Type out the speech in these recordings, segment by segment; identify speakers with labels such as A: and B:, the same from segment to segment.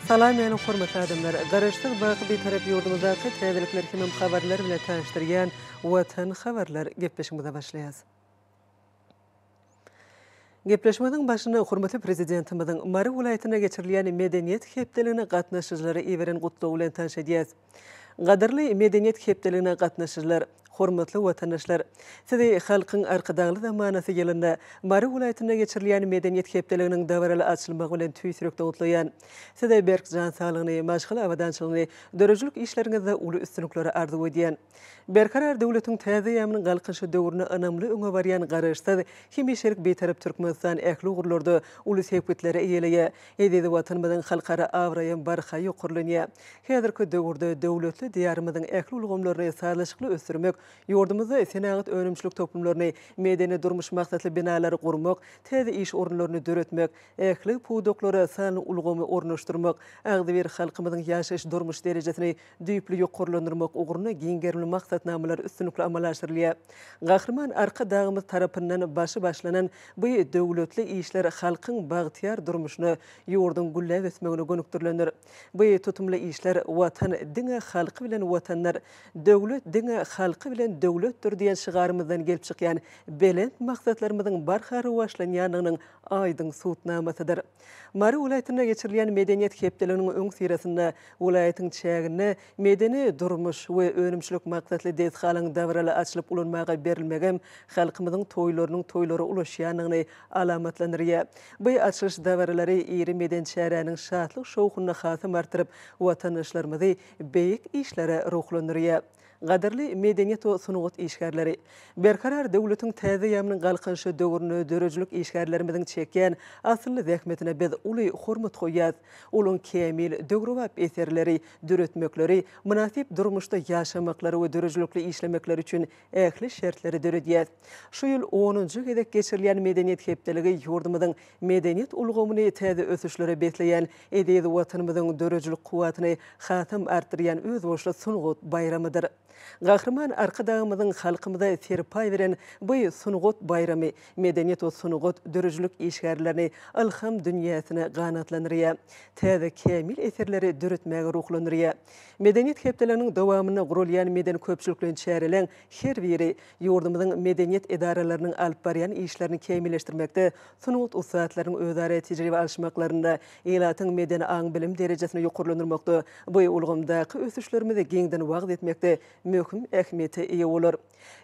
A: Salam ýaly hormatly adamlar. Garaşdyk baky bir tarap ýurdumyzdaky täzelikler hemem habarlar bilen tanıştyrýan Watan habarlar gepleşmede başlaýar. Gepleşmeden başına hormatly prezidentimizin Mary welaýatyna geçirilýän medeniýet hepdeligine gatnaşyjylary ýeberen gutlugy bilen tanışýar. Gaderli medeniýet hepdeligine gatnaşyjylar, hormatly watandaşlar, sizi halkyň arkadagly zamanasy ýylynda Mary welaýatyna geçirilýän medeniýet hepdeliginiň dawraly açylmagy bilen tüýsürekde gutlaýan, sizi berk jan saglygyny, maşgala awadançylygyny, dörejilik işleriňizde uly üstünlikleri arzu edýän. Berkarar döwletiň täze ýamynyň galkynşy döwrüne önamli öňe barýan garaşda hemişelik betarap Türkmenistan ähli ugurlarda uly sepetleri eýeleýär. Ededi watanymyzyň halkara awraýan barha ýokurlanýar. Häzirki döwürde döwletli diýarymyzyň ähli ulgamlaryny sağlaşykly ösdürmek, ýurdumyzda senagat önümçilik toplumlaryny, medeni durmuş maksatly binalary gurmak, täze iş orunlaryny döretmek, ähli puwdoklara sanyny ulgamy ornaşdyrmak, agdy bir halkymyzyň ýaşaş durmuş derejesini düýpli ýokurlandyrmak ugruny giňgerli maksatnamalar üstünlikli amalaşdyrylýar. Gahrman arka dagymyz tarapyndan başı başlanan bu döwletli işler halkyň bagtyar durmuşyny ýurdun güllep ösmegine gönükdirlenir. Bu tutumly işler watan diňe halky bilen watanlar, döwlet diňe halky bilen döwletdir diýen şygarymyzdan gelip çykýan belent maksatlarymyzyň barhary başlanýanynyň aýdyň suwtnamasydyr. Mary welaýatyna geçirilýän medeniýet hepdeliginiň öň sirasynda welaýatyň çägine medeni durmuş we önümçilik maksatly dezhalaň dawraly açylyp ulanmaga berilmegem halkymyzyň toýlarynyň toýlary ulaşýanyny alamatlandyrýar. Bu açylyş dawralary iri meden şäheriniň şatlyk şowkuny hasym artyryp, watandaşlarymyzy beýik işlere ruhlandyrýar. Gaderli medeniýet we sunugat işgärleri, berkarar döwletiň täze ýamynyň galkynşy döwrüne dörejilik işgärlerimiziň çekýän asly zähmetine biz uly hormat goýýar. Olaň kemil döwrewap eserleri, döretmekleri, münasip durmuşda ýaşamaklary we dörejilikli işlemekleri üçin ähli şertleri döredýär. Şu ýyl 10-njy gezek geçirilýän medeniýet hepdeligi ýurdumyzyň medeniýet ulgamyny täze ösüşlere besleýän, ededi watanymyzyň dörejilik kuwatyny hasym artdyrýan öz boşly sunugat bayramydyr. Gahrman arkadagymyzyň halkymyza serpay beren bu sunugat bayramy medeniýet we sunugat dörejilik işgärlerini ilham dünýäsine ganatlandyrýar. Täze kemil eserleri döretmäge ruhlandyrýar. Medeniýet hepdeliginiň dowamyna gurulýan meden köpçüliklen çärelen her biri ýurdumyzyň medeniýet edaralarynyň alyp barýan işlerini kemilleşdirmekde, sunugat usatlarynyň özara tejribe alşmaklaryna, elatyň medeni aň bilim derejesini ýokurlandyrmakda, bu ulgamdaky ösüşlerimizi giňden wagt etmekde möhüm ähmiýete eýe bolar.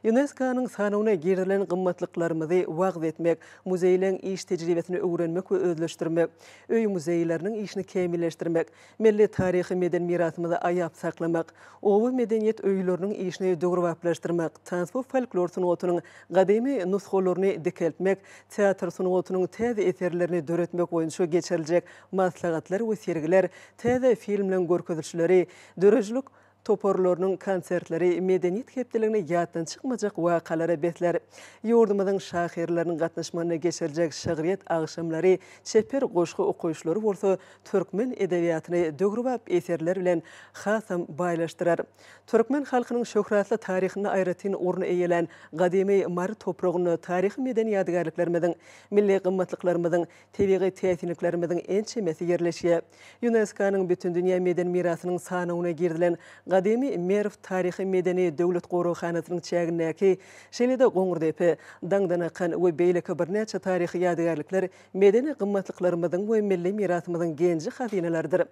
A: UNESCO-nyň sanawyna girilen gymmatlyklarymy wagt etmek, muzeýleň iş tejribesini öwrenmek we özleşdirmek, öý muzeýleriniň işini kemilleşdirmek, milli taryhy meden mirasymyzy aýap saklamak, owa medeniýet öýleriniň işini döwrewaplaşdyrmak, tansy folklor sunugatynyň gadymy nuskalaryny dikeltmek, teatr sunugatynyň täze eserlerini döretmek boýunça geçiriljek maslahatlar we sergiler, täze filmlen görkezilişleri, dörejilik toporlarynyň konsertleri, medeniýet hepdeligine ýatdan çykmajak wakalara besler. Ýurdumyzyň şahirleriniň gatnaşmagyna geçiriljek şagyriyet agşamlary, çeper goşgy okuýuşlary bolsa, türkmen edebiýatyny döwrewap eserler bilen hasam baýlaşdyrar. Türkmen halkynyň şöhratly taryhyny aýratyn orny eýelen gadymy Mary topragyny taryhy medeni ýadgarlyklarymyzyň, milli gymmatlyklarynyň, tebigy täsinliklerimiziň ençemesi ýerleşýär. UNESCO-nyň bütün dünýä meden mirasynyň sanawyna girilen gadymy Merv taryhy medeni döwlet gorawhanasynyň çägindäki şeýle-de Goňurdepe, Daňdanakan we beýleki birnäçe taryhy ýadgarlyklar medeni gymmatlyklarynyň we milli mirasymyzyň genji hazynalardyr.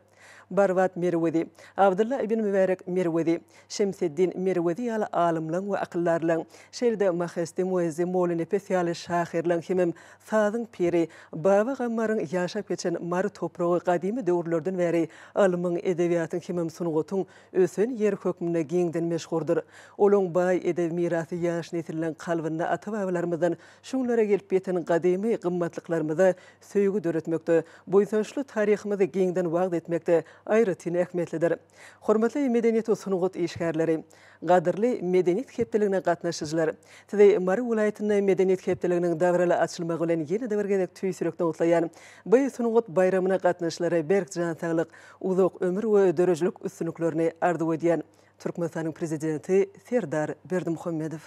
A: Barvat Merwedi, Abdullah ibn Mübarek Merwedi, Şemseddin Merwedi ýaly alymlaryň we akyllarlaryň, şeýle-de Mahestim we Molenbeek ýaly şahirlaryň hemem sazyň piri, Baba Gammaryň ýaşap geçen Mary topragy gadymy döwürlerden bäri alymyň edebiýatyň hemem sunugatyň ösen ýer hökmüne giňden meşhurdur. Olaň baý edebi mirasy ýaş nesilden kalbyna ata-babalarymyzdan şuňlara gelip ýeten gadymy gymmatlyklarymy söýgü döretmekde, boýsançly taryhymyzy giňden wagt etmekde aýratyn ähmiýetlidir. Hormatly medeniýet we sunugat işgärleri, gaderli medeniýet hepdeligine gatnaşyjylar, sizi Mary welaýatyna medeniýet hepdeliginiň dawraly açylmagy bilen ýene-de bir gezek tüýsürekde gutlaýan bu sunugat bayramyna gatnaşyjylary berk jan saglyk, uzak ömür we dörejilik üstünliklerini arzu edýän Türkmenistanyň prezidenti Serdar Berdimuhammedow.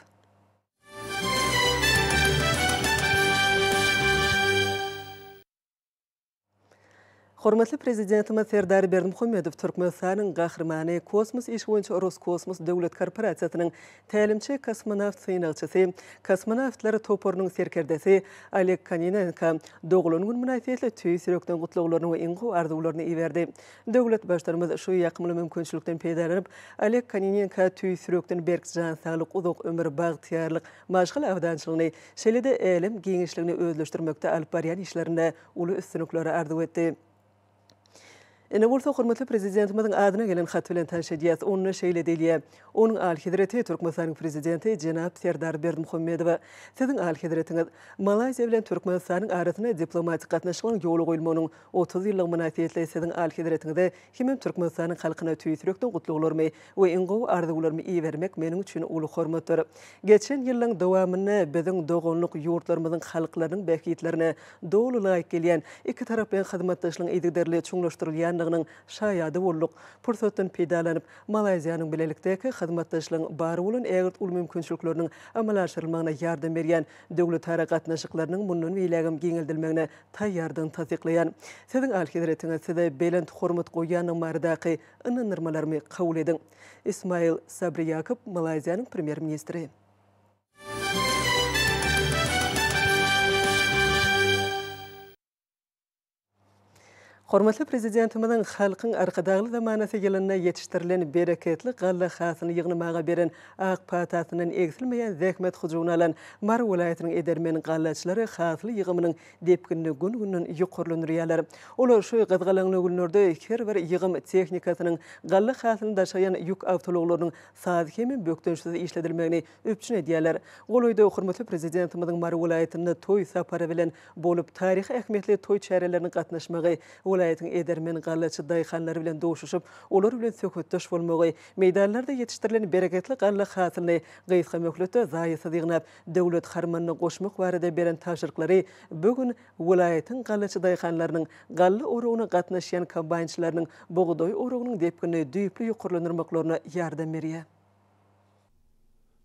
A: Hormatly prezidentimiz Serdar Berdimuhamedov Türkmenistan'ın gahrmany kosmos iş boýunça Roskosmos döwlet korporatsiýasynyň tälimçi kosmonawt synagyjysy, kosmonawtlar toporunyň serkerdesi Oleg Kononenko dogulany gün münasibetli tüý sürekden gutluglaryny we iňňi arzuwlaryny iberdi. Döwlet başlarymyz şu ýakymly mümkinçilikden peýdalanyp Oleg Kononenko tüý sürekden berk jan saglyk uzak ömür bagtyarlyk maşgal awdançylygyny şeýle-de elim giňişligini özleşdirmekde alyp barýan işlerinde uly üstünlikleri arzuw etdi. Ene bolsa hormatly prezidentimizin adyna gelen hat bilen tanşedýäs. Onu şeýle delýär. Onuň Al-Hidrati Türkmenistanyň prezidenti Jenap Serdar Berdimuhamedov siziň Al-Hidratiňiz Malayziýa bilen Türkmenistanyň arasyna diplomatik gatnaşyklaryň ýoly goýulmagynyň 30 ýyllyk münasibetli siziň Al-Hidratiňizde hem Türkmenistanyň halkyna tüýsürekden gutluglary we iňňi arzuwlary iýermek meniň üçin uly hormatdyr. Geçen ýyllaryň dowamyny biziň dogonlyk ýurtlarymyzyň halklarynyň bähitlerine dolu laýyk gelýän iki tarap bilen hyzmatdaşlygyň ýygderli çuňlaşdyrylýan şaýady bolduk. Pursatdan peýdalanyp Malayziýanyň bilelikdäki hyzmatdaşlygyň bary bolan ägirt ul mümkinçilikleriniň amala aşyrylmagyna ýardam berýän döwlet harakatnaşyklarynyň mundan beýlegim giňeldilmegine taýýardygyny tasdiklaýan. Siziň Al-Hidratiňiz size belent hormat goýýanyň mardaky ynanyrmalarmy kabul ediň. Ismail Sabri Yakup, Malayziýanyň premier ministri. Hormatly prezidentimizin halkyň arkadagyly zamanasy ýylyna ýetişdirilen bereketli galla hasyny ýygnymaga beren ak patasynyň egsilmeýän zähmet hujuny alan Mar welaýatynyň edermen gallaçylary hasly ýygymynyň depkinini gün-günden ýokurlandyrýarlar. Olar şu gyzgalanly günlerde her bir ýygym tehnikasynyň galla hasyny daşaýan ýük awtologlarynyň saat hemi bökdönşsiz işledilmegini öpçün edýärler. Goloýda hormatly prezidentimizin Mar welaýatyny toý sapary bilen bolup taryhy ähmiýetli toý çärelerini gatnaşmagy Welaýatyň edermen gallaçy daýhanlary bilen doşuşyp, olar bilen söhbetdeş bolmagy, meýdanlarda ýetişdirilen bereketli galla hasyny gyýyska möhletde zaýysyz ýygnap, döwlet harmanyna goşmak barada beren taşyrklary bugün welaýatyň gallaçy daýhanlarynyň galla oragyna gatnaşýan kombaýnçylarynyň bogdoý oragynyň depkini düýpli ýokurlandyrmaklaryna ýardam berýär.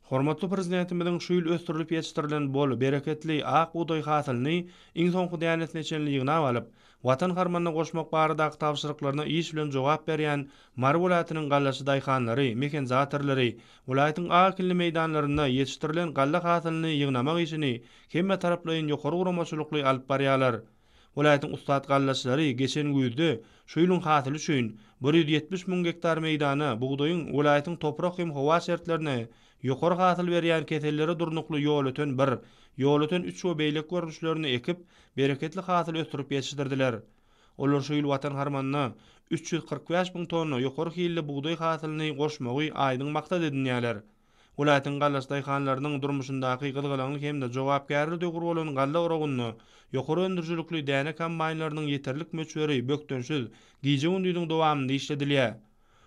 B: Hormatly prezidentimiziň şu ýyl ösdürilip ýetişdirilen bol bereketli ak buğday hasylyny iň soňky dänesine çenliligine alyp, watan harmanyna goşmak barada tapşyryklaryna iş bilen jogap berýän Mar welaýatynyň gallaçy daýhanlary, mekanizatörleri, welaýatyň akilli meýdanlaryna ýetişdirilen galla hasylyny ýygnamak işini hemme taraplaryň ýokary guramaçylykly alyp barýarlar. Welaýatyň ustat gallaçylary geçen güýde şu ýylyň hasyly üçin 170 000 hektar meýdana buğdaýyň welaýatyň toprak hem howa şertlerine ýokary hasyl berýän keselleri durnukly ýol öten 3 we beýlek görnüşlerini ekip bereketli hasyl ösdürip ýetişdirdiler. Olar şu ýyl watan harmanyna 345 000 tonna ýokary hilli buğday hasylyny goşmagy aýdyň maksat edinýärler. Welaýatyň gallaçy daýhanlarynyň durmuşyndaky gyzgalanlyk hemde jogapkärli döwür bolan galla oragyny ýokary öndürjülükli däne kombaýnlarynyň ýeterlik möçberi bökdönşiz giýje gündüýüň dowamynda işledilýär.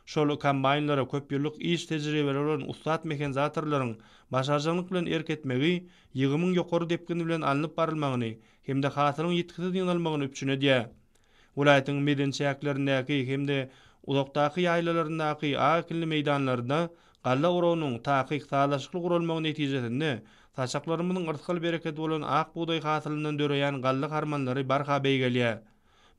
B: Şol kombaýnlara köp ýyllyk iş tejribeleri bolan ustat mekanizatörleriň başarjylyk bilen erketmegi, ýygymyň ýokary depkini bilen alınıp barylmagyny hemde hasylyň ýetkisiz ýygnalmagyny öpçün edýär. Welaýatyň medençäklerindäki hemde uzakdaky ýaýlalaryndaky akilli meýdanlarynda galla oragynyň takyk sağlaşykly gurulmagy netijesinde taşaklarymyň ırtkal bereket bolan ak buğday hasylyndan döreýän galla harmanlary barha beýgelýär.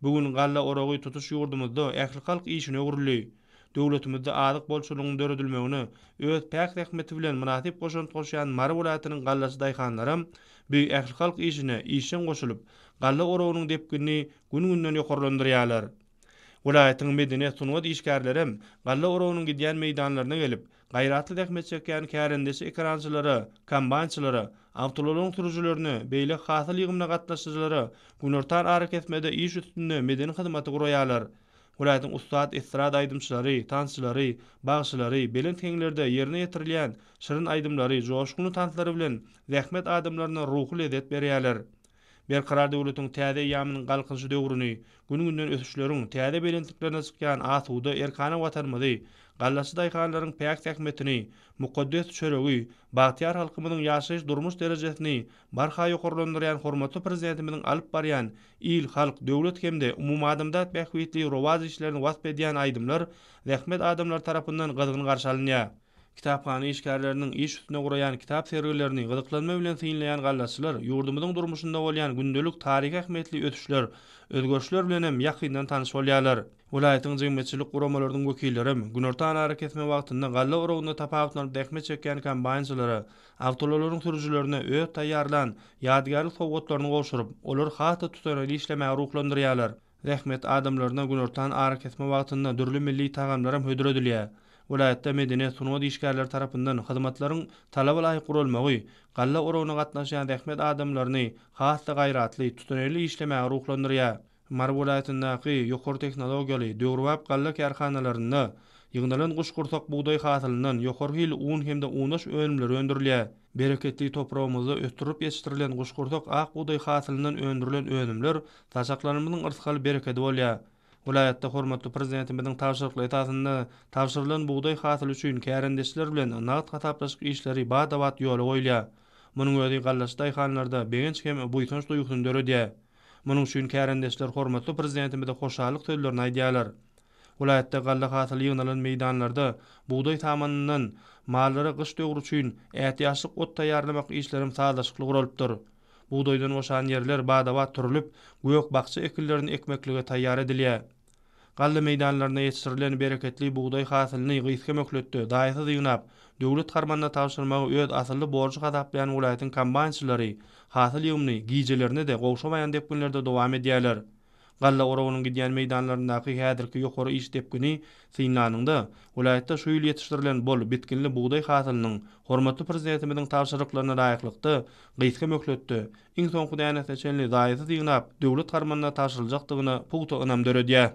B: Bugün galla oragy tutuş ýurdumyzda ähli halk işine öwrülýär. Döwletimizde adyk bolşulugyň döredilmegini öz päk rahmeti bilen münasip goşunt goşýan Mar welaýatynyň gallaçy daýhanlary bu ähli halk işine işen goşulyp galla oragynyň depkini gün-günden ýokurlandyrýarlar. Welaýatyň medeniýet sunwat işgärleri galla oragynyň gidýän meýdanlaryna gelip gaýratly rahmet çekýän kärendesi ekrançylary, kombaýnçylary, awtologlaryň sürüjülerini, beýle hasyl ýygymyna gatnaşjylary günortan ara kesmede iş üstünde medeni hyzmaty guraýarlar. Welaýatyň ustat estrada aýdymçylary, tansçylary, bagçylary, belent heňlerde ýerine ýetirilýän şyryň aýdymlary, joşguny tanslary bilen zähmet adamlaryna ruhy lezzet berýärler. Berkarar döwletiň täze ýamynyň galkynjy döwrüni, gün-günden ösüşleriň täze belentliklerine çykýan asuda erkana watanmady, gallaçy daýhanlaryň päk zähmetini, mukaddes çöregi, bagtyar halkymynyň ýaşaýyş durmuş derejesini barha ýokurlandyrýan hormatly prezidentimiziň alyp barýan il, halk, döwlet hemde umumy adamdat bähwitli rowaz işlerini wasp edýän aýdymlar zähmet adamlar tarapyndan gyzgyn garşy alynýar. Kitapxana işgärleriniň iş üstüne guraýan kitap sergilerini gyzyklanma bilen synlaýan gallaçylar ýurdumyzyň durmuşynda bolýan gündelik taryhy ähmiýetli ötüşler, özgörüşler bilen hem ýakyndan tanyş bolýarlar. Vilayatyň jemgyýetçilik guramalarynyň wekillerim günorta anary kesme wagtynda galla urugynda tapawutlaryp däkme çekýän kombaýnçylary, awtololaryň sürüjilerine öz taýýarlan ýadgarlyk sowgatlaryny gowşuryp, olar hata tutanaly işlemäge ruhlandyrýarlar. Rahmet adamlaryna günortan ara kesme wagtynda dürli milli tagamlarym hödüredilýär. Vilayatda medeniýet sunuwat işgärleri tarapyndan hyzmatlaryň talaba laýyk gurulmagy, galla urugyna gatnaşan rahmet adamlaryny hasda gaýratly tutanaly işlemäge ruhlandyrýar. Mar vilayatyndaky ýokary teknologiýaly döwrwap galla karhanalaryna ýygnalan guşgurtak buğday hasylynyň ýokary hil un hemde unaş önümleri öndürilýär. Bereketli toprağymyzda östürüp ýetişdirilen guşgurtak ak buğday hasylynyň öndürilen önümler taşaklarymyzyň yrsykaly bereketi bolýar. Vilayatda hormatly prezidentimiziň tawşyrykly esasynda tawşyrylan buğday hasyly üçin kärendeşler bilen nagt gataplaşyk işleri bada-bat ýola goýulýar. Munyň özi gallaç daýhanlarda beňenç hem buýsanç duýgusyny döredýär. Munyň üçin kärendeşler hormatly prezidentimize hoşallyk sözlerini aýdýarlar. Vilayatda galla hasyly ýygnalan meýdanlarda buğday tamanynyň mallary gyş döwrü üçin ähtiýaçlyk ot taýýarlamak işlerim sazlaşykly guralypdyr. Buğdaydan boşan yerler bada-bat türülip, gök bakça ekillerini ekmeklige taýýar edilýär. Galla meýdanlaryna ýetişdirilen bereketli buğday hasylyny gyýyska mökletdi. Daýysy ýygnap, döwlet garmanyna tawşyrmagy öz asylly borçy gadaplayan vilayatyň kombaýnçylary hasyl ýygny giýjelerini de gowşamaýan depginlerde dowam edýärler. Galla urugynyň gidýän meýdanlaryndaky häzirki ýokary iş depgini synlanynda vilayatda şu ýyl ýetişdirilen bol bitkinli buğday hasylynyň hormatly prezidentimiziň tawşyryklaryna laýyklykdy gyýyska mökletdi. Iň soňky dänesde çenli daýysy ýygnap, döwlet garmanyna tawşyryljakdygyny puwta ynam döredýär.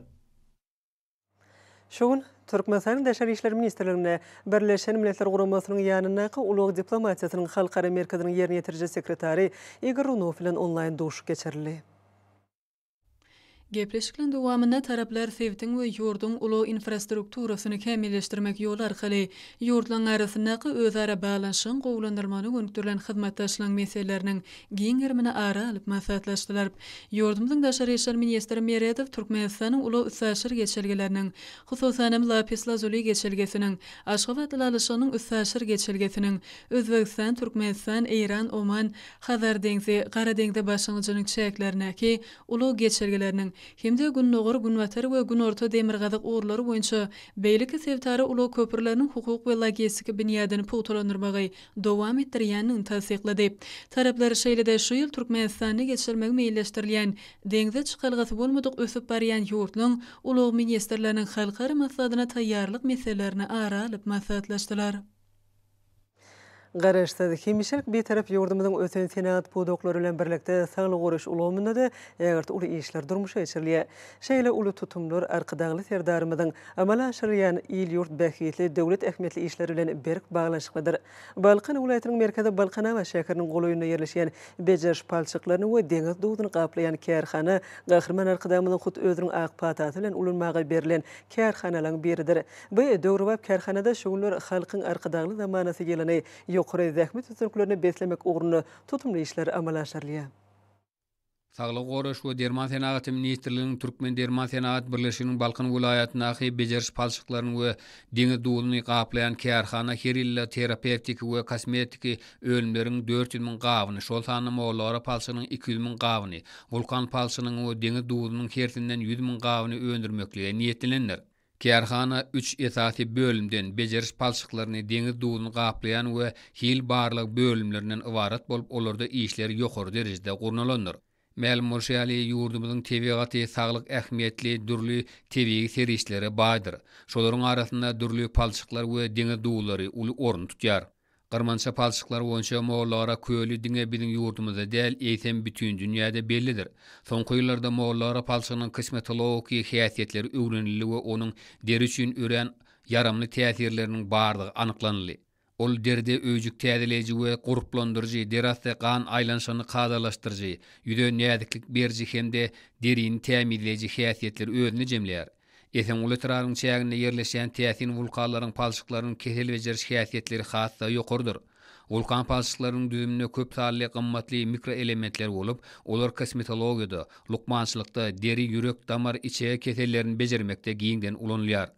A: Şoň Türkmenistan Daşary işleri ministrligine Birleşen Milletler Guramasynyň ýanynaky ulag diplomatiýasynyň halkara merkeziniň ýerine ýetiriji sekretary Igor Runov bilen onlaýn duşuş geçirildi.
C: Gepleşikliň dowamynda taraplar Sewitiň we ýurdun uly infrastrukturasyny kämilleşdirmek ýoly arkaly ýurtlaryň arasyndaky özara balanşyň gowlandyrmany öňtürlen hyzmatdaşlygyň meselelerini giň girmine ara alyp maslahatlaşdylar. Ýurdumyzyň Daşary işleri ministri Meredow Türkmenistanyň uly üssäşir geçelgeleriniň, hususan Lapis Lazuli geçelgesiniň, Aşgabat Lalyşynyň üssäşir geçelgesiniň, Özbegistan, Türkmenistan, Iran, Oman, Hazar deňzi, Gara deňde başlangyjynyň çäklerindäki uly geçelgeleriniň hemde Günnogor, Günwatar we Günorta demirgazyk uğurlary boýunça beýleki sebtary uly köpürleriniň hukuk we logistika binýadyny puwtalandyrmagy dowam etdirýänini tasdiqlady. Taraplar şeýle-de şu ýyl Türkmenistany geçirmek meýilleşdirilýän deňze çykalgasy bolmadyk ösüp barýan ýurtlaryň uly ministrleriniň halkara maslahatyna taýýarlyk meselelerini ara alyp maslahatlaşdylar.
A: Garaşda hemişelik bir taraf ýurdumyzyň ösen senat pudoklary bilen birlikde saglyk goruş ulgamynda da ýagart uly işler durmuşa geçirilýär. Şeýle uly tutumlar arkadagly serdarymyzyň amala aşyrýan il ýurt bähitli döwlet ähmiýetli işleri bilen berk baglanşyklydyr. Balkan welaýatynyň merkezi Balkanava şäheriniň golaýyna ýerleşýän Bejeriş palçyklaryny we deňiz duwduny gaplayan kärhana gahryman arkadagymyzyň hut özüniň ak pataty bilen ulanmagy berilen kärhanalaryň biridir. Bu döwrewap kärhanada şoňlar halkyň arkadagly zamanasy geleni ýokary zähmet üstünliklerini beslemek uğruna tutumly işler amala aşyrylýar.
D: Saglyk goruş we Derman Senaty ministrliginiň Türkmen Derman Senat birleşiginiň Balkan welaýatyndaky Bejeriş palçyklaryny we deňiz duwulyny gaplayan kärhana herille terapeutik we kosmetik ölümleriň 400.000 gabyny, şol sanyň mollary palçynyň 200.000 gabyny, Vulkan palçynyň we deňiz duwulynyň hersinden 100.000 gabyny öndürmeklige niýetlenler. Kärhana 3 esasy bölümden Bejeriş palçyklaryny deňiz duwulyny gaplayan we hil barlyk bölümlerinden ibarat bolup olarda işler ýokary derejede gurnalandyr. Ma'lum bolýarly ýurdumyzyň tebigaty saglyk ähmiýetli dürli tebigi serişleri bardyr. Şolaryň arasynda dürli palçyklar we deňiz duwulary uly orun tutýar. Garmança palçyklar boýunça moğollara köýli diňe biziň ýurdumyzda däl eýsem bütün dünýäde bellidir. Soňky ýyllarda moğollara palçygynyň kosmetologik häsiýetleri öwrenildi we onuň deri üçin ören yaramly täsirleriniň bardygy anyklandy. Ol derde öýjük täzeleji we guruplandyrjy, derasy kan aýlanşyny kadalaşdyrjy, ýüde nädiklik berji hemde derini tämirleji häsiýetleri özüne jemleýär. Esen ulatraryň çäginde ýerleşen täsin vulkanlaryň palçyklarynyň kesel bejeriş häsiýetleri hassa ýokurdyr. Vulkan palçyklarynyň düzümine köp sally gymmatly mikroelementler bolup, olar kosmetologiýada, lukmançylykda, deri, ýürek, damar içe kesellerini bejermekde giňden ulanylýar.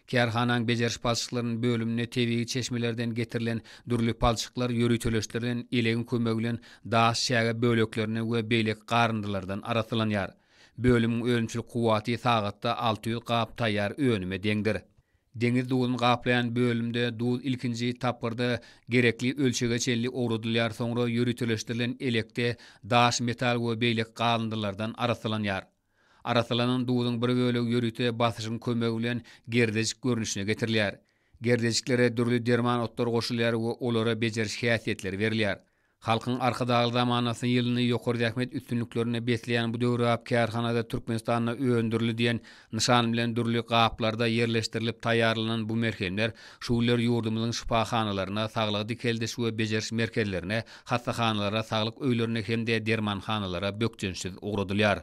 D: Kärhanaň bejeriş palçyklarynyň bölümine tebigi çeşmelerden getirilen dürli palçyklar ýöritöleşlerinden ilegin kömegi bilen daş şäge böleklerine we beýlek garyndylardan arasylanýar. Bölümüň ölümçil kuwaty sagatda 600 gap taýýar önüme deňdir. Deňiz duwuny gaplayan bölümde duwul ilkinji tapyrda gerekli ölçege çenli owrudylýar, soňra ýöritöleşdirilen elekde daş metal we beýlek garyndylardan arasylanýar. Arasylanan duwunyň bir bölegi ýörüte basyşyň kömegi bilen gerdejik görnüşine getirilýär. Gerdejiklere dürli derman otlar goşulýar we olara bejeriş häsiýetleri berilýär. Halkyň arkadaky zamanasyny ýylyny ýokary ähmet üstünliklerine besleýän bu döwrap kärhanada Türkmenistanyna öndürli diýen nişan bilen dürli gaplarda ýerleşdirilip taýýarlanan bu merhemler şuwlar ýurdumyzyň şifahanalaryna, saglyk dikeldiş we bejeriş merkezlerine, hastahanalaryna, saglyk öýlerine hemde dermanhanalara bökjensiz ugradylýar.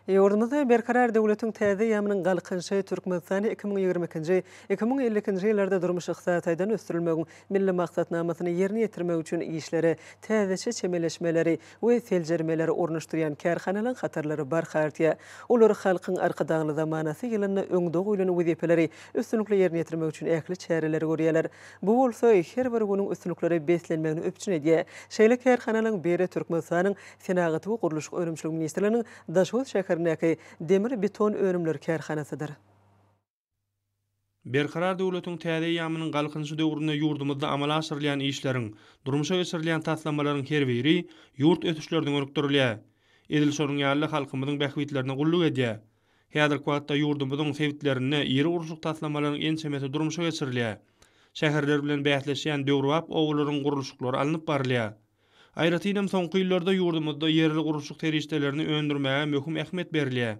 A: Ýurdumyzda berkarar döwletiň täze ýamynyň galkynşy Türkmenistany 2022-nji 2050-nji ýyllarda durmuş yksatydan ösdirilmegi milli maksatnamasyny ýerine ýetirmek üçin işleri, täzeçe çemeleşmeleri we seljermeleri ornaşdyrýan kärhanalaryň hatarlary barhartya. Olar halkyň arkadaňly zamanasy ýylyny öňde goýulan wezipeleri üstünlikle ýerine ýetirmek üçin ähli çäreler görýärler. Bu bolsa her bir günüň üstünlikleri beslenmegini öpçün edýär. Şeýle kärhanalaryň beri Türkmenistanyň Senagaty we Gurulşyk Önümçilik ministrliginiň Daşwat şäherine demir beton önümler kärhanasydyr.
B: Berkarar döwletiň täze ýamynyň galkynşy döwründe ýurdumyzda amala aşyrylýan işleriň, durmuşa geçirilýän taslamalaryň her biri ýurt ötüşlerinden örükdirilýär. Edil sorun ýaly halkymyzyň bähwitlerine gulluk edýär. Häzirki wagtda ýurdumyzyň sewitlerine ýeri gurulşyk taslamalaryň ençemesi durmuşa geçirilýär. Şäherler bilen bähleşýän döwrwap owlaryň gurulşyklary alınıp barylýar. Aýratynam soňky ýyllarda ýurdumyzda ýerli gurulşyk serişdelerini öndürmäge möhüm ähmet berilýär.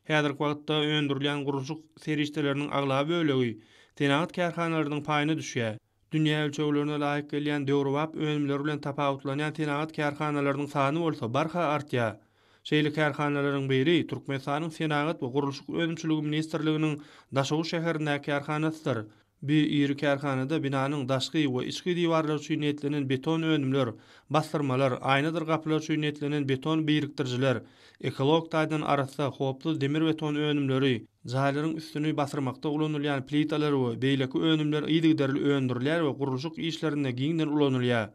B: Häzirki wagtda öndürilen gurulşyk serişdeleriniň aglaby bölegi tenagat kärhanalarynyň paýyna düşýär. Dünýä ölçeglerine laýyk gelýän döwrwap önümleri bilen tapawutlanýan tenagat kärhanalarynyň sany bolsa barha artýar. Şeýle kärhanalaryň biri Türkmenistanyň Senagat we Gurulşyk Önümçiligi ministrliginiň Daşow şäherindäki kärhanasydyr. Bir iri kärhanada binanyň daşky we içki diwarlary üçin ýetlenen beton önümler, bastyrmalar, aýnadyr gaplar üçin ýetlenen beton birikdirjiler, ekolog taýdan arasynda hoply demir beton önümleri, jaýlaryň üstüni basyrmakda ulanylýan plitalar we beýleki önümler ýygyderli öndürilýär we gurulşyk işlerinde giňden ulanylýar.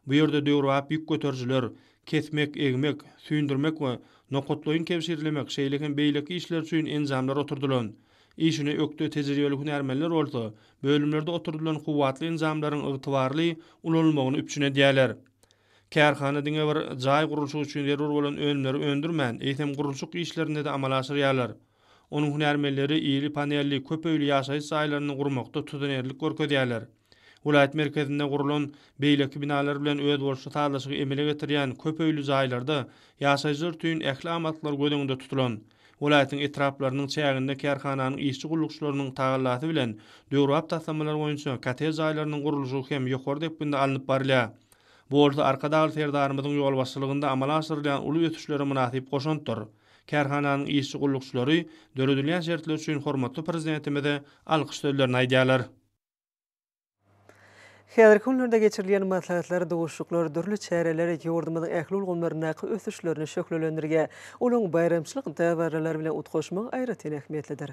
B: Bu ýerde döwrap ýük göterjiler, kesmek, egmek, süýndürmek we nokotlaýyn kebşirlemek şeýleken beýleki işler üçin enzamlar oturdulan. İşine öktü tejribeli hünärmenler bolsa, bölümlerde oturdulan kuwatly enzamlaryň ygtybarly ulanylmagyny üpçün edýärler. Kärhana diňe bir jaý gurulşy üçin zerur bolan önümleri öndürmän, eýsem gurulşyk işlerinde de amala aşyrýarlar. Onuň hünärmenleri iri panelli köpöýli ýaşaýyş jaýlaryny gurmakda tutanýarlyk görkezýärler. Vilayet merkezinde gurulan beýleki binalar bilen öz bolşy taýlaşygy emele getirýän köpöýli jaýlarda ýaşaýjylar tüýün ähli amatlar gödeňinde tutulan. Vilayetin etraflarynyň çäginde kärhananyň işçi gurulşyklarynyň taýlanlasy bilen döwrap taslamalar boýunça kate jaýlarynyň gurulşy hem ýokary depinde alınıp barylýar. Bu bolsa arkadaky serdarymyzyň ýol başçylygynda amala aşyrylýan uly ötüşlere münasip goşundyr. Kärhananyň işçi gurulşylary döredilýän şertler üçin hormatly prezidentimize alkyş sözlerini aýdýarlar.
A: Häzirki günlerde geçirilýän maslahatlar, dowuşyklar, dürli çäreler ýurdumyzyň ähli ulgamlaryna ösüşlerini şöklendirge, olaň bayramçylyk dawarlar bilen utgaşmak aýratyn ähmiýetlidir.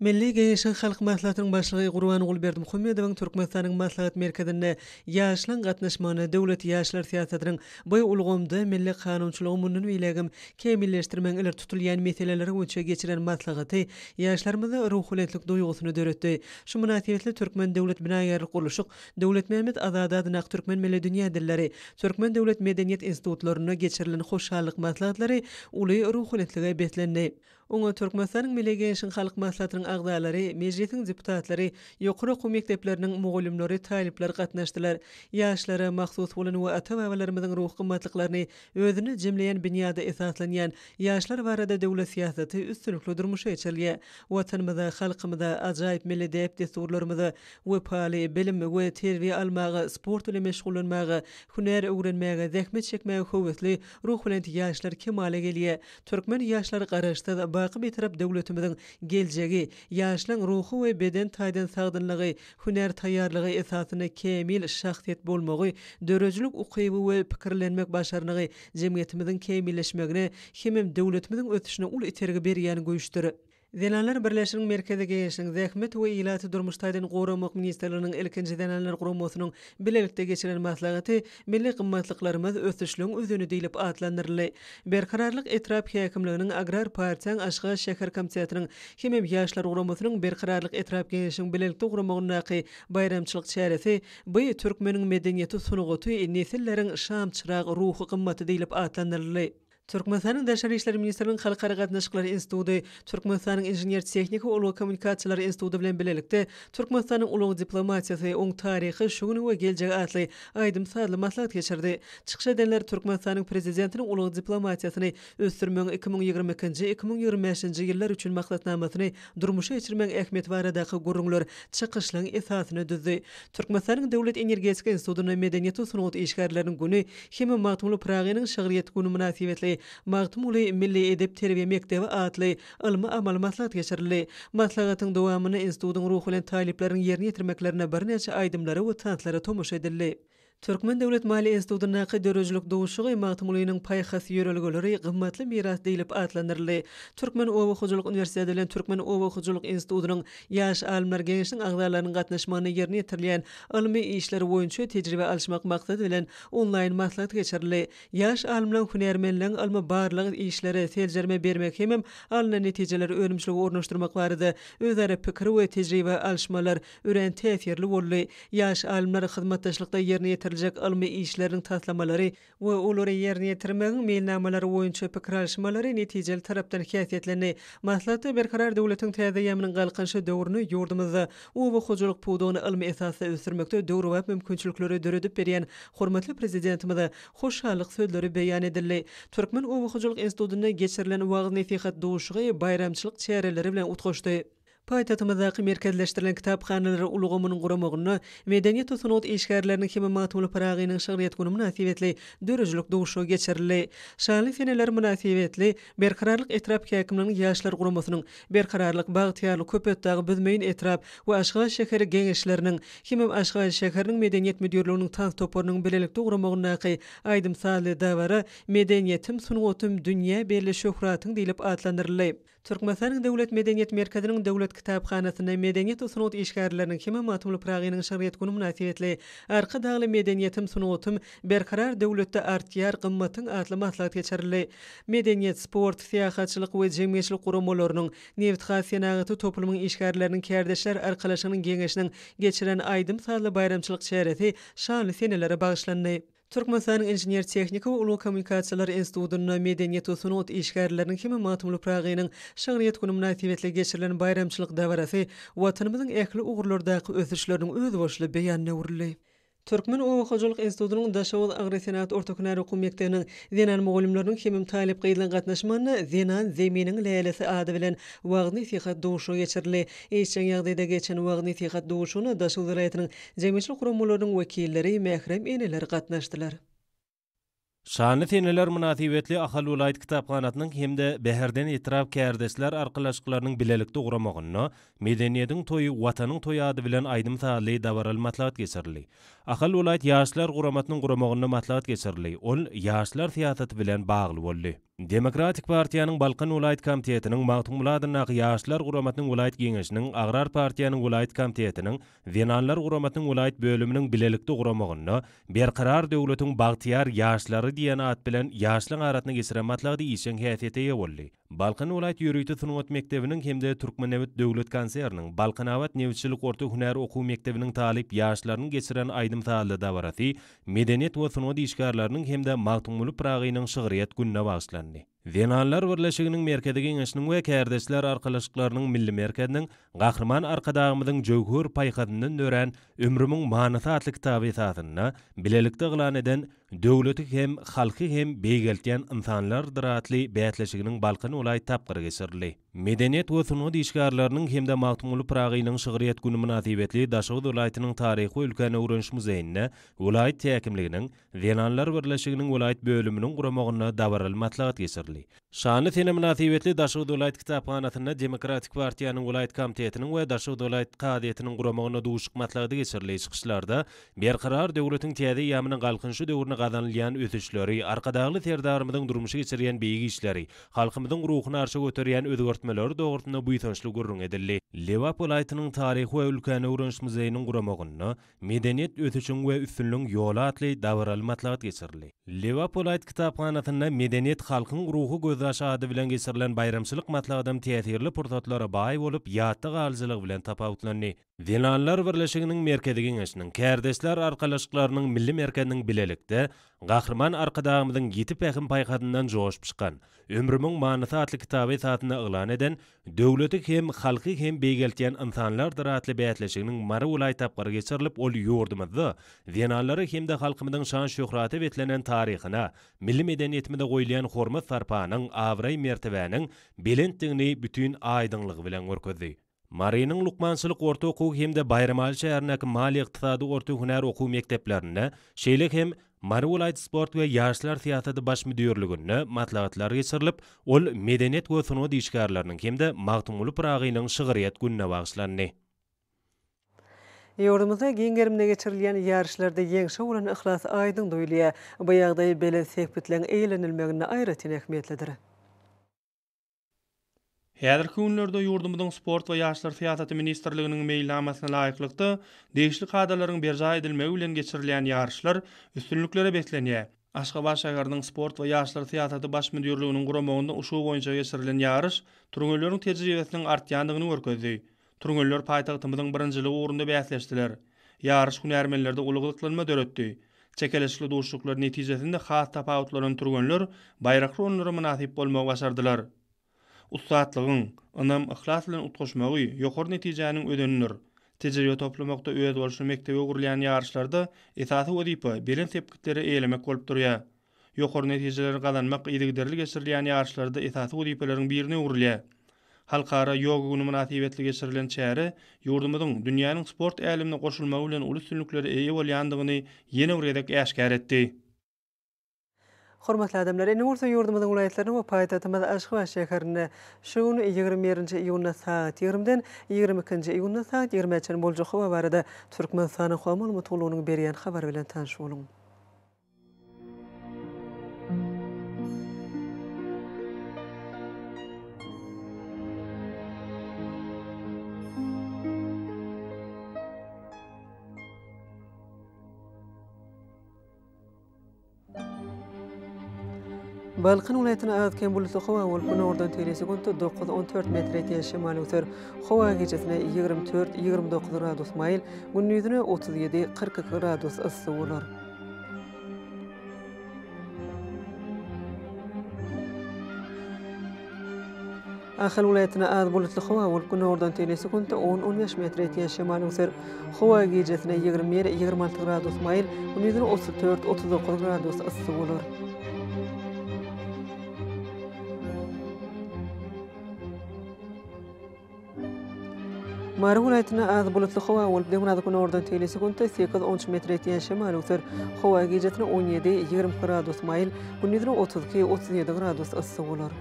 A: Milli Geýişiň halk maslahatynyň başlygy Gurban Gulberdimuhammedowyň Türkmenistanyň maslahat merkezinde ýaşlaryň gatnaşmagyna döwlet ýaşlar siýasatynyň bu ulgamda milli kanunçylygy mundan bilegim kemilleşdirmek iler tutulýan meseleleri boýunça geçiren maslahaty ýaşlarymyza ruhulentlik duýgusyny döretdi. Şu münasibetli Türkmen döwlet binaýarlyk gurulşyk Döwlet Mehmet Azada adyna Türkmen milli dünýä dilleri, Türkmen döwlet medeniýet institutlaryna geçirilen hoşallyk maslahatlary uly ruhulentlige beslendi. Oňa Türkmenistanyň Milli Geýişiň halk maslahatynyň agdalary, mejlisiň deputatlary, ýokary okuw mekdepleriniň mugallimleri, talipler gatnaşdylar. Ýaşlara mahsus bolan we ata-babalarymyzyň ruh gymmatlyklaryny özüni jemleýän binýada esaslanýan ýaşlar barada döwlet siýasaty üstünlikli durmuşa geçirilýär. Watanymyza, halkymyza ajaýyp milli dep desturlarymyza we paly bilim we terbiýe almagy, sport bilen meşgullanmagy, hünär öwrenmäge, zähmet çekmäge howesli ruh bilen ýaşlar kemale gelýär. Türkmen ýaşlary garaşda baky bir tarap döwletimiziň geljegi, ýaşlaryň ruhy we beden taýdan sagdynlygy, hünär taýýarlygy esasyna kemil şahsiýet bolmagy, dörejilik ukyby we pikirlenmek başarnygy jemgyýetimiziň kemilleşmegine hem döwletimiziň ötüşine ul itergi berýän goýuşdyr. Zenanlar Birleşiginiň Merkezi Geňeşiniň zähmet we ilaty durmuştaýdan goramak ministrliginiň ilkinji Zenanlar guramasynyň bilelikde geçiren maslahaty milli gymmatliklarymyz ösüşlüň özüni diýilip atlandyrly. Berkararlyk etrap häkimliginiň agrar partiýaň Aşgabat şäher komitetiniň hemem ýaşlar guramasynyň berkararlyk etrap geňeşiniň bilelikde guramagyny bayramçylyk çäresi bu türkmeniň medeniýeti sunugaty nesilleriň şam çıragy ruhy gymmaty diýilip atlandyrly. Türkmenistanyň Daşary işleri ministrliginiň Halkara gatnaşyklary instituty, Türkmenistanyň inженер техnika we uly kommunikasiýalar instituty bilen bilelikde Türkmenistanyň uly diplomatiýasy, oň taryhy, şuny we geljegi atly aýdym sadly maslahat geçirdi. Çykyş edenler Türkmenistanyň prezidentiniň uly diplomatiýasyny ösdürmeň 2022-2025-nji ýyllar üçin maksatnamasyny durmuşa geçirmeň ähmiýeti baradaky gurrunlar çykyşlaryň esasyny düzdi. Türkmenistanyň Döwlet Energetika Institutynyň medeniýet sunugat işgärleriniň güni hemme magtumly Pragynyň şagryýet güni münasibetli Magtumly Milli Edep Terbiýe Mektebi atly ilmi amal maslahat geçirildi. Maslahatyň dowamyny institutyň ruhy bilen taleplerini ýerine ýetirmeklerine birneçe aýdymlary we tantlary tomuş edildi. Türkmen Döwlet Mali Institutynyň dörejlik dowuşugy Magtumlynyň paýhasy ýörelgeleri gymmatly miras diýilip atlandyryldy. Türkmen Owa Hojalyk Universiteti bilen Türkmen Owa Hojalyk Institutynyň ýaş alimler geňeşiniň agzalarynyň gatnaşmagyny ýerine ýetirilýän ilmi işler boýunça tejribe alşmak maksady bilen onlaýn maslahat geçirildi. Ýaş alimler hünärmenliň ilmi barlyk işlere seljerme bermek hemem alynan netijeleri önümçilik ornaşdyrmak barada özara pikir we tejribe alşmalar ören täsirli boldy. Ýaş alimler hyzmatdaşlykda ýerine ilmi işleriň taslamalary we olary ýerine ýetirmegiň meýilnamalary boýunça pikir alşmalary netijeli tarapdan häsiýetlerini maslahaty berkarar döwletiň täze ýamynyň galkynşy döwrüni ýurdumyzda Owa Hojalyk puwdugyny ilmi esasda ösdürmekde döwri we mümkinçilikleri döredip berýän hormatly prezidentimize hoşallyk sözleri beýan edildi. Türkmen Owa Hojalyk Institutyna geçirilen wagt nasihat dowuşugy bayramçylyk çäreleri bilen utgaşdy. Paýtatymyzdaky merkezleşdirilen kitaphanalary ulgamynyň guramagyny medeniýet we sunugat işgärleriniň hemme magtumly Pragynyň şagryýet güni münasibetli dörejlik dowuşugy geçirildi. Şanly seneler münasibetli berkararlyk etrap häkimliginiň ýaşlar guramasynyň berkararlyk bagtyarly köpetdagy bizmeýin etrap we Aşgabat şäheri geňeşleriniň hemme Aşgabat şäheriniň medeniýet müdirliginiň tans toparynyň bilelikde guramagyny aýdym sadly dawara medeniýetim sunugatym dünýä belli şöhratyň diýilip atlandyryldy. Türkmenistanyň Döwlet Medeniýet Merkeziniň Döwlet Kitapxanasyna medeniýet we sunugat işgärleriniň hemme magtumly Pragynyň şagryýet güni münasibetli arka dagly medeniýetim sunugatym berkarar döwletde artýar gymmatyň atly maslahat geçirildi. Medeniýet, sport, syýahatçylyk we jemgyýetçilik guramalarynyň Newt Senaty toplumyň işgärleriniň kärdeşler arkalaşynyň geňeşiniň geçiren aýdym sadly bayramçylyk çäresi şanly senelere bagyşlandy. Türkmenistanyň inженер Техnika we uly kommunikasiýalar institutynyň medeniýet we sunugat işgärleriniň hemme magtumly Pragynyň şagryýet güni münasibetli geçirilen bayramçylyk dawarasy watanymyzyň ähli ugurlardaky ösüşleriniň öz başly beýanyna urildi. Türkmen Owa Hojalyk Institutynyň Daşawal Agresenat ortaknary okuw mektebining Zenan mugallimleriniň hemem talip gyýylan gatnaşmagyny Zenan zeminiň leýlesi ady bilen wagt nasihat dowuşugy geçirildi. Eýçän ýagdaýda geçen wagt nasihat dowuşugyna Daşawal vilayatynyň jemgyýetçilik guramalarynyň wekilleri, mährem eneler gatnaşdylar.
E: Şanly seneler münasibetli Ahal Ulayt kitapxanatynyň hemde beherden etraf kärdeşler arkalaşyklarynyň bilelikde guramagyny medeniýetiň toýu watanyň toýu ady bilen aýdym sadly dawaral maslahat geçirildi. Ahal Ulayt ýaşlar guramatynyň guramagyny maslahat geçirildi. Ol ýaşlar siýasaty bilen bagly boldy. Demokratik Partiýanyň Balkan Ulayt Komitetiniň magtumladyna ýaşlar guramatynyň Ulayt Geňeşiniň Agrar Partiýanyň Ulayt Komitetiniň Zenanlar guramatynyň Ulayt bölüminiň bilelikde guramagyny berkarar döwletiň bagtyar ýaşlary diýen at bilen ýaşlaryň arasyna geçiren maslahaty işin häsiýete ýa boldy. Balkan Ulayt ýürüýti sunugat mektebiniň hemde Türkmenewet döwlet konserniň Balkanawat Newçilik orta hünär okuw mektebiniň talip ýaşlarynyň geçiren aýdym sadly dawarasy medeniýet we sunugat işgärleriniň hemde magtumly Pragynyň şagryýet gününe bagşlandy. Zenanlar Birleşiginiň Merkezi Geňeşiniň we kärdeşler arkalaşyklarynyň milli merkeziniň gahrman arkadagymyzyň jöwhür paýhadynyň ören ömrümiň manysy atly kitaby esasyna bilelikde gylan eden döwleti hem halky hem beýgeltýän insanlar diratly bätleşiginiň Balkan Ulayt tapgyry geçirildi. Medeniýet we sunugat işgärleriniň hemde magtumly Pragynyň şagryýet güni münasibetli Daşawal Ulaýatynyň taryhy ülken öwrenş muzeýine Ulayt häkimliginiň Zenanlar Birleşiginiň Ulayt bölüminiň guramagyna dawaral maslahat geçirildi. Şanly sene münasibetli Daşyk Dolayt kitapxanasyna Demokratik Partiýanyň Ulayt Komitetiniň we Daşyk Dolayt Kadiýetiniň guramagyna duşuk matlagdy geçirilýän çykyşlarda berkarar döwletiň täze ýamynyň galkynşy döwrüne gazanylýan ösüşleri, arkadagly terdarymyň durmuşy geçirýän beýigi işleri, halkymyň ruhyny arşa göterýän özgörtmeleri dogrultunda buýtançly gurrun edildi. Lewap Ulaytynyň taryhy we ülkäni öwrenç muzeýiniň guramagyna medeniýet ösüşüň we üstünlüğün ýoly atly dawraly matlagdy geçirildi. Lewap Ulayt kitapxanasyna medeniýet halkyň ruhy aşağı bilen geçirilen bayramçylyk matlagydam täsirli pursatlara baý bolup ýatda galyjylyk bilen tapawutlandy. Dinanlar birleşiginiň merkezi geňeşiniň kärdesler arkalaşyklarynyň milli merkeziniň bilelikde gahrman arkadagymyň ýetip ähim paýgadyndan joşup çykan Ömrümiň manysy atly kitaby satyna yglan eden döwleti hem halky hem beýgeltýän insanlar diratly bätleşiginiň mary ulay tapgary geçirilip ol ýurdumyzda dinanlary hem de halkymyň şan şöhraty betlenen taryhyna milli medeniýetimizde goýulan hormat sarpanyň awray mertebäniň belentdigini bütün aýdynlygy bilen görkezdi. Marynyň lukmançylyk orta okuw hem de Bayramali şäherindäki mali ykdysady orta hunar okuw mekdeplerinde şeýle hem Mary Ulayt sport we ýaşlar teatrdy baş müdürligine maslahatlar geçirilip, ol medeniýet we sunuw diýişgärläriniň hem de Magtumuly Pragynyň şygyryýat gününe bagşlandy.
A: Ýurdumyzda giňgerimde geçirilýän ýarşlarda ýeňşe bolan ihlas aýdyň doýlýa, bu ýagdaý bele sepetleň eýlenilmegine aýratyn ähmiýetlidir.
B: Häzirki günlerde ýurdumyzyň sport we ýaşlar syýasaty ministrliginiň meýillamasyna laýyklykda degişli kadrlaryň berja edilmegi bilen geçirilýän ýarşlar üstünliklere beklenýär. Aşgabat şäheriniň sport we ýaşlar syýasaty baş müdürliginiň guramagynda uşu boýunça geçirilen ýarş turňelleriň tejribesiniň artýandygyny görkezdi. Turňeller paýtagtymyzyň birinjili ugrunda bäsleşdiler. Ýarş hünärmenlerde uluglyklanyma döretdi. Çekeleşli duşuklar netijesinde has tapawutlaryň turňeller baýrakly onlara münasip bolmagy başardylar. Ustatlygyň, anam ihlas bilen utgaşmagy ýokary netijäniň ödenir. Tejribe toplamakda öýe bolşy mektebe gurulýan ýarşlarda esasy wezipa bilen sepkitleri eýlemek bolup durýar. Ýokary netijeleri gazanmak ýygyderli geçirilýän ýarşlarda esasy wezipaleriň birine gurulýar. Halkara ýoga güni münasibetli geçirilen çäre ýurdumyzyň dünýäniň sport älimine goşulmagy bilen uly üstünlikleri eýe bolýandygyny ýene bir edek äşkär etdi.
A: Hormatly adamlar, ene bolsa ýurdumyzyň welaýatlaryna we paýtatymyz Aşgabat şäherine şu gün 20-nji iýunda saat 20-den 22-nji iýunda saat 20-çe boljak hawa barada Türkmenistanyň howama mutlugynyň berýän habar bilen tanış boluň. Balkın vilayatyna azken bulutly hawa bolup ordan teresi günde 9-14 metr ýetýän şemal öter. Hawa gecesine 24-29 gradus maýl, gündüzüne 37-42 gradus ysy bolar. Ahal vilayatyna az bulutly hawa bolup ordan teresi günde 10-15 metr ýetýän şemal öter. Hawa gecesine 21-26 gradus maýl, gündüzüne 34-39 gradus ysy bolar. Mary vilayatyna az bulutly hawa bolup demanadyk ordan teresi günde 8-10 metr ýetýän şemal öter. Hawa gecesine 17-20 gradus maýl, gündüzüne 32-37 gradus ysy bolar.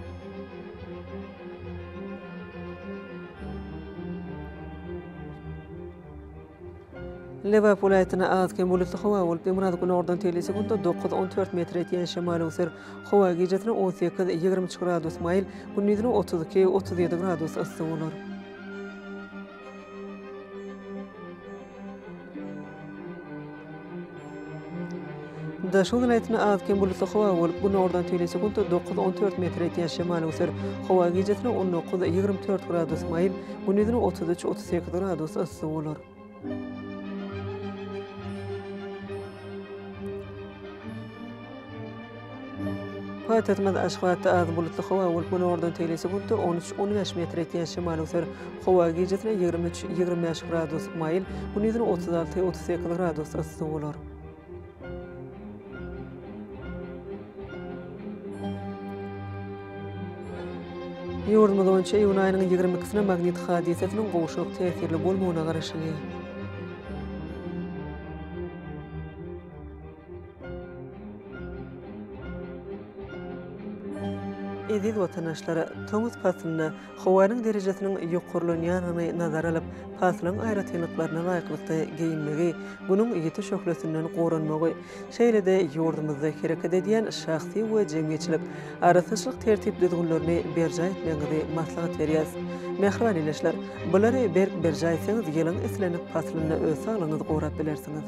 A: Lewap vilayatyna azken bulutly hawa bolup demanadyk ordan teresi günde 9-14 metr ýetýän şemal öter. Hawa gecesine 18-20 gradus maýl, gündüzüne 32-37 gradus ysy bolar. Daşyk vilayatyna azken bulutly hawa bolup ordan teresi günde 9-14 metr ýetýän şemal öter. Hawa gecesine 19-24 gradus maýl, gündüzüne 33-38 gradus ysy bolar. Paýtatymyz Aşgabatda az bulutly hawa bolup ordan teresi günde 13-15 metr ýetýän şemal öter. Hawa gecesine 23-25 gradus maýl, gündüzüne 36-38 gradus ysy bolar. Ýurdumyz boýunça iýun aýynyň 22-sine magnit hadisesiniň gowşuk täsirli bolmagyna garaşylýar. ediz vatandaşlara tomuz pasylyny, howanyň derejesiniň ýokurlanýanyny nazara alyp, paslyň aýratynlyklaryna laýyklykda geyinmegi, bunyň ýeti şöhlesinden goranmagy, şeýle-de ýurdumyzda hereket edýän şahsy we jemgyýetçilik arasyçylyk tertip düzgünlerini berja etmegi maslahat berýär. Mehriban eleşler, bulary berja etseňiz ýylyň islenip paslyny öz saglyňyzy gorap bilersiňiz.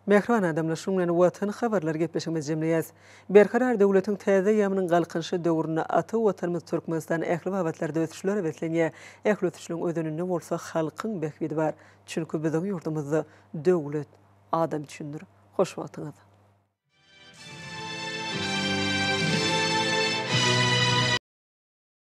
A: Mehriban adamlar şuňlan watan habarlar gepleşigimiz jemleýäs. Berkarar döwletiň täze ýamynyň galkynşy döwrüne aty watanymyz Türkmenistan ähli wagtlarda ötüşleri beslenýär. Ähli ötüşlüň ödününde bolsa halkyň bekbidi bar. Çünki biziň ýurdumyzda döwlet adam düşündir. Hoş wagtyňyz.